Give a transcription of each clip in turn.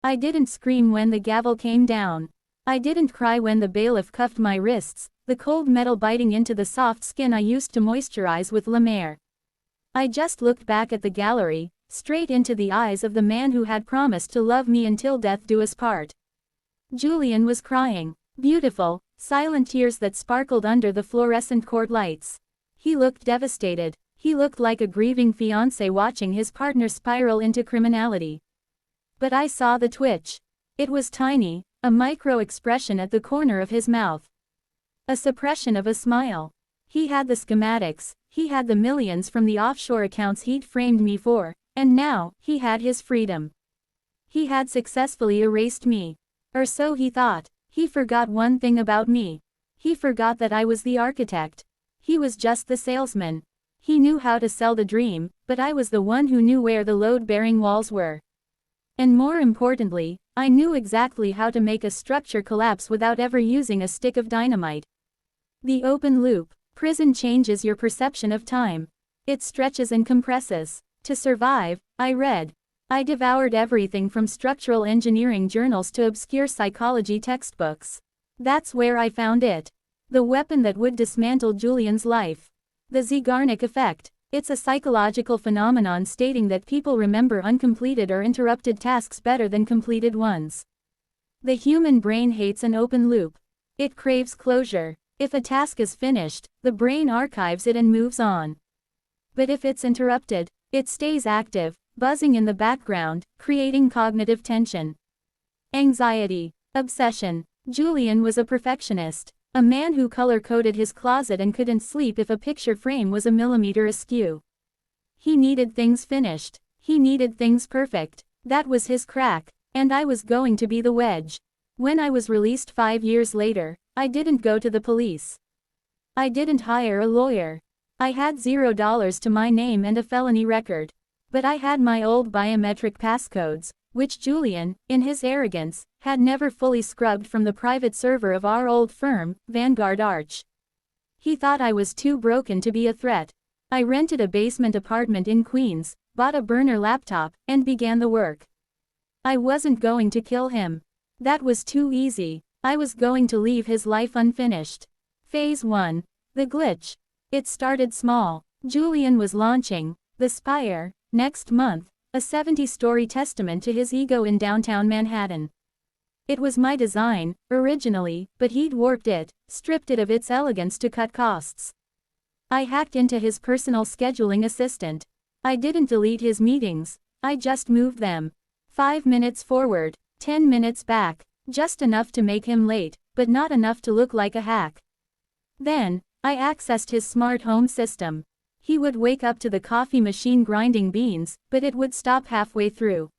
I didn't scream when the gavel came down. I didn't cry when the bailiff cuffed my wrists, the cold metal biting into the soft skin I used to moisturize with La Mer. I just looked back at the gallery, straight into the eyes of the man who had promised to love me until death do us part. Julian was crying. Beautiful, silent tears that sparkled under the fluorescent court lights. He looked devastated. He looked like a grieving fiancé watching his partner spiral into criminality. But I saw the twitch. It was tiny, a micro-expression at the corner of his mouth. A suppression of a smile. He had the schematics, he had the millions from the offshore accounts he'd framed me for, and now, he had his freedom. He had successfully erased me. Or so he thought. He forgot one thing about me. He forgot that I was the architect. He was just the salesman. He knew how to sell the dream, but I was the one who knew where the load-bearing walls were. And more importantly, I knew exactly how to make a structure collapse without ever using a stick of dynamite. The open loop. Prison changes your perception of time. It stretches and compresses. To survive, I read. I devoured everything from structural engineering journals to obscure psychology textbooks. That's where I found it. The weapon that would dismantle Julian's life. The Zeigarnik Effect. It's a psychological phenomenon stating that people remember uncompleted or interrupted tasks better than completed ones. The human brain hates an open loop. It craves closure. If a task is finished, the brain archives it and moves on. But if it's interrupted, it stays active, buzzing in the background, creating cognitive tension. Anxiety. Obsession. Julian was a perfectionist. A man who color-coded his closet and couldn't sleep if a picture frame was a millimeter askew. He needed things finished. He needed things perfect. That was his crack. And I was going to be the wedge. When I was released 5 years later, I didn't go to the police. I didn't hire a lawyer. I had $0 to my name and a felony record. But I had my old biometric passcodes, which Julian, in his arrogance, had never fully scrubbed from the private server of our old firm, Vanguard Arch. He thought I was too broken to be a threat. I rented a basement apartment in Queens, bought a burner laptop, and began the work. I wasn't going to kill him. That was too easy. I was going to leave his life unfinished. Phase 1. The glitch. It started small. Julian was launching The Spire, next month, a 70-story testament to his ego in downtown Manhattan. It was my design, originally, but he'd warped it, stripped it of its elegance to cut costs. I hacked into his personal scheduling assistant. I didn't delete his meetings, I just moved them. 5 minutes forward, 10 minutes back, just enough to make him late, but not enough to look like a hack. Then, I accessed his smart home system. He would wake up to the coffee machine grinding beans, but it would stop halfway through.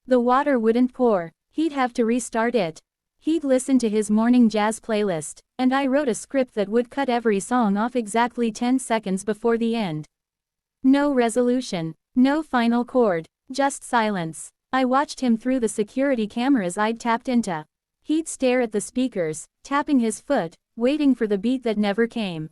The water wouldn't pour, he'd have to restart it. He'd listen to his morning jazz playlist, and I wrote a script that would cut every song off exactly 10 seconds before the end. No resolution, no final chord, just silence. I watched him through the security cameras I'd tapped into. He'd stare at the speakers, tapping his foot, waiting for the beat that never came.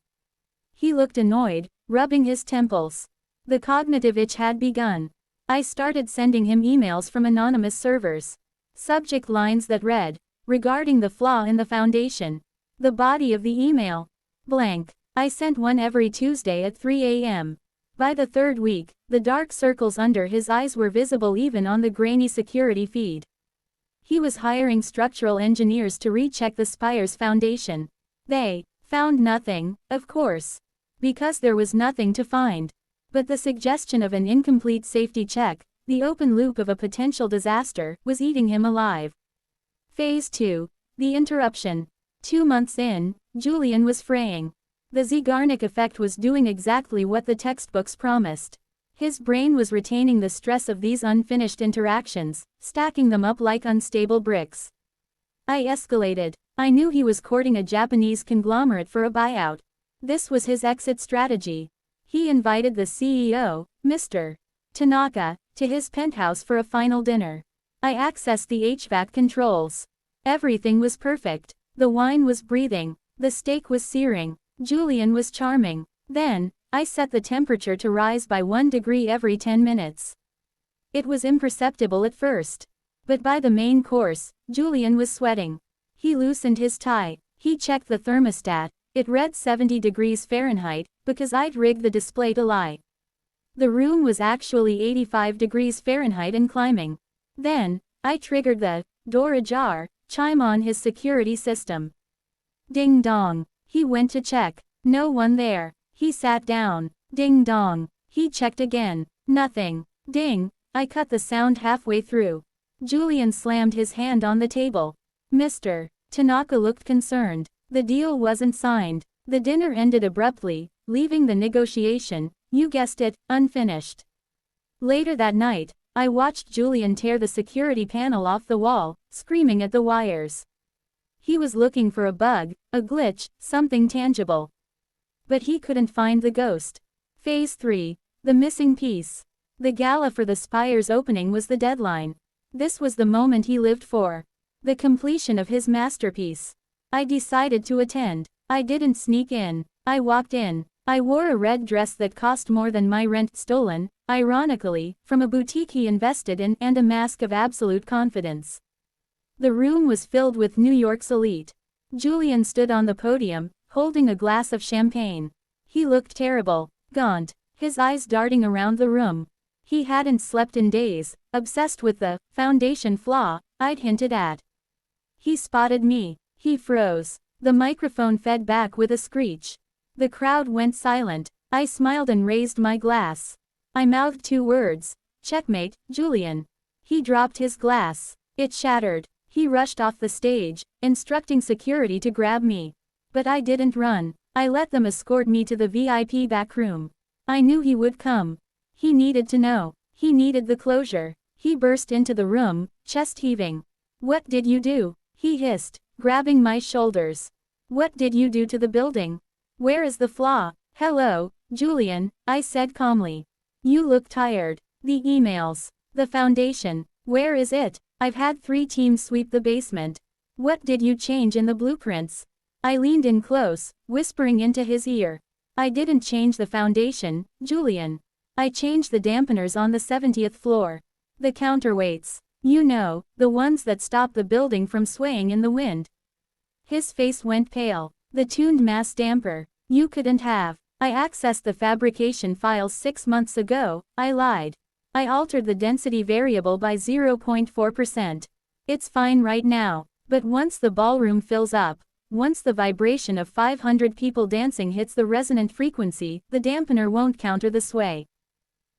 He looked annoyed, rubbing his temples. The cognitive itch had begun. I started sending him emails from anonymous servers. Subject lines that read, regarding the flaw in the foundation. The body of the email. Blank. I sent one every Tuesday at 3 a.m. By the third week, the dark circles under his eyes were visible even on the grainy security feed. He was hiring structural engineers to recheck the spire's foundation. They found nothing, of course. Because there was nothing to find. But the suggestion of an incomplete safety check, the open loop of a potential disaster, was eating him alive. Phase 2. The interruption. 2 months in, Julian was fraying. The Zeigarnik Effect was doing exactly what the textbooks promised. His brain was retaining the stress of these unfinished interactions, stacking them up like unstable bricks. I escalated. I knew he was courting a Japanese conglomerate for a buyout. This was his exit strategy. He invited the CEO, Mr. Tanaka, to his penthouse for a final dinner. I accessed the HVAC controls. Everything was perfect. The wine was breathing. The steak was searing. Julian was charming. Then, I set the temperature to rise by 1 degree every 10 minutes. It was imperceptible at first. But by the main course, Julian was sweating. He loosened his tie. He checked the thermostat. It read 70 degrees Fahrenheit, because I'd rigged the display to lie. The room was actually 85 degrees Fahrenheit and climbing. Then, I triggered the door ajar chime on his security system. Ding dong. He went to check. No one there. He sat down. Ding dong. He checked again. Nothing. Ding. I cut the sound halfway through. Julian slammed his hand on the table. Mr. Tanaka looked concerned. The deal wasn't signed. The dinner ended abruptly, leaving the negotiation, you guessed it, unfinished. Later that night, I watched Julian tear the security panel off the wall, screaming at the wires. He was looking for a bug, a glitch, something tangible. But he couldn't find the ghost. Phase 3. The missing piece. The gala for the Spire's opening was the deadline. This was the moment he lived for. The completion of his masterpiece. I decided to attend. I didn't sneak in. I walked in. I wore a red dress that cost more than my rent, stolen, ironically, from a boutique he invested in, and a mask of absolute confidence. The room was filled with New York's elite. Julian stood on the podium, holding a glass of champagne. He looked terrible, gaunt, his eyes darting around the room. He hadn't slept in days, obsessed with the foundation flaw I'd hinted at. He spotted me. He froze. The microphone fed back with a screech. The crowd went silent. I smiled and raised my glass. I mouthed 2 words. Checkmate, Julian. He dropped his glass. It shattered. He rushed off the stage, instructing security to grab me. But I didn't run. I let them escort me to the VIP back room. I knew he would come. He needed to know. He needed the closure. He burst into the room, chest heaving. What did you do? He hissed, grabbing my shoulders. What did you do to the building? Where is the flaw? Hello, Julian, I said calmly. You look tired. The emails. The foundation. Where is it? I've had 3 teams sweep the basement. What did you change in the blueprints? I leaned in close, whispering into his ear. I didn't change the foundation, Julian. I changed the dampeners on the 70th floor. The counterweights. You know, the ones that stop the building from swaying in the wind. His face went pale. The tuned mass damper. You couldn't have. I accessed the fabrication files 6 months ago, I lied. I altered the density variable by 0.4%. It's fine right now, but once the ballroom fills up, once the vibration of 500 people dancing hits the resonant frequency, the dampener won't counter the sway.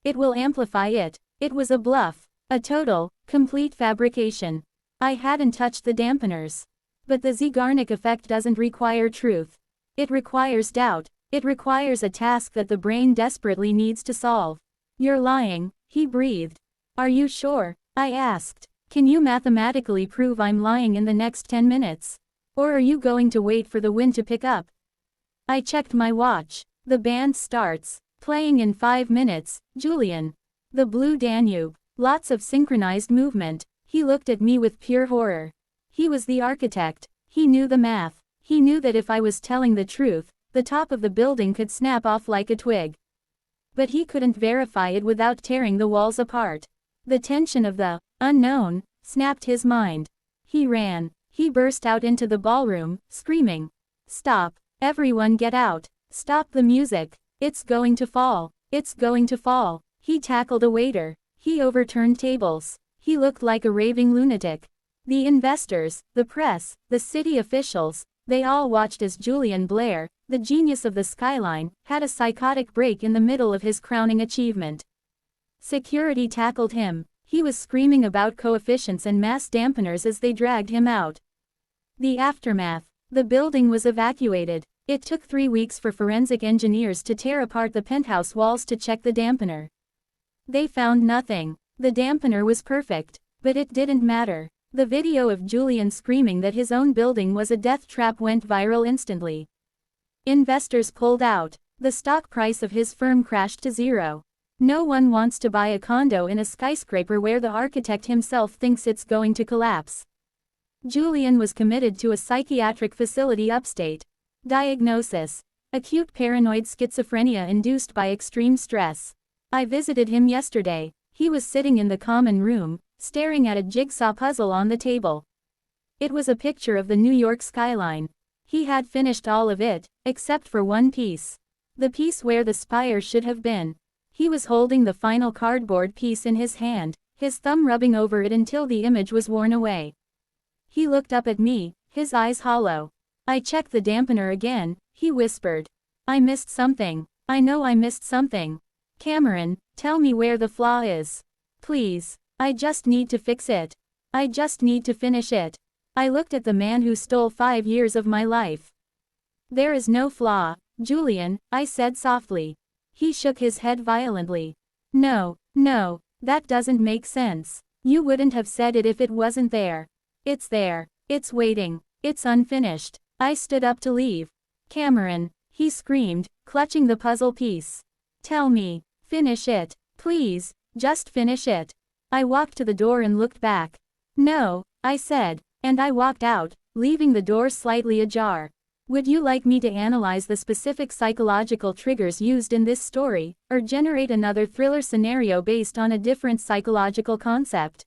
It will amplify it. It was a bluff. A total, complete fabrication. I hadn't touched the dampeners. But the Zeigarnik effect doesn't require truth. It requires doubt. It requires a task that the brain desperately needs to solve. You're lying, he breathed. Are you sure? I asked. Can you mathematically prove I'm lying in the next 10 minutes? Or are you going to wait for the wind to pick up? I checked my watch. The band starts. Playing in 5 minutes, Julian. The Blue Danube. Lots of synchronized movement. He looked at me with pure horror. He was the architect. He knew the math. He knew that if I was telling the truth, the top of the building could snap off like a twig. But he couldn't verify it without tearing the walls apart. The tension of the unknown snapped his mind. He ran. He burst out into the ballroom, screaming. Stop. Everyone get out. Stop the music. It's going to fall. It's going to fall. He tackled a waiter. He overturned tables. He looked like a raving lunatic. The investors, the press, the city officials, they all watched as Julian Blair, the genius of the skyline, had a psychotic break in the middle of his crowning achievement. Security tackled him. He was screaming about coefficients and mass dampeners as they dragged him out. The aftermath. The building was evacuated. It took 3 weeks for forensic engineers to tear apart the penthouse walls to check the dampener. They found nothing. The dampener was perfect. But it didn't matter. The video of Julian screaming that his own building was a death trap went viral instantly. Investors pulled out. The stock price of his firm crashed to zero. No one wants to buy a condo in a skyscraper where the architect himself thinks it's going to collapse. Julian was committed to a psychiatric facility upstate. Diagnosis: acute paranoid schizophrenia induced by extreme stress. I visited him yesterday. He was sitting in the common room, staring at a jigsaw puzzle on the table. It was a picture of the New York skyline. He had finished all of it, except for one piece. The piece where the spire should have been. He was holding the final cardboard piece in his hand, his thumb rubbing over it until the image was worn away. He looked up at me, his eyes hollow. I checked the dampener again, he whispered. I missed something. I know I missed something. Cameron, tell me where the flaw is. Please. I just need to fix it. I just need to finish it. I looked at the man who stole 5 years of my life. There is no flaw, Julian, I said softly. He shook his head violently. No, that doesn't make sense. You wouldn't have said it if it wasn't there. It's there. It's waiting. It's unfinished. I stood up to leave. Cameron, he screamed, clutching the puzzle piece. Tell me. Finish it. Please, just finish it. I walked to the door and looked back. No, I said, and I walked out, leaving the door slightly ajar. Would you like me to analyze the specific psychological triggers used in this story, or generate another thriller scenario based on a different psychological concept?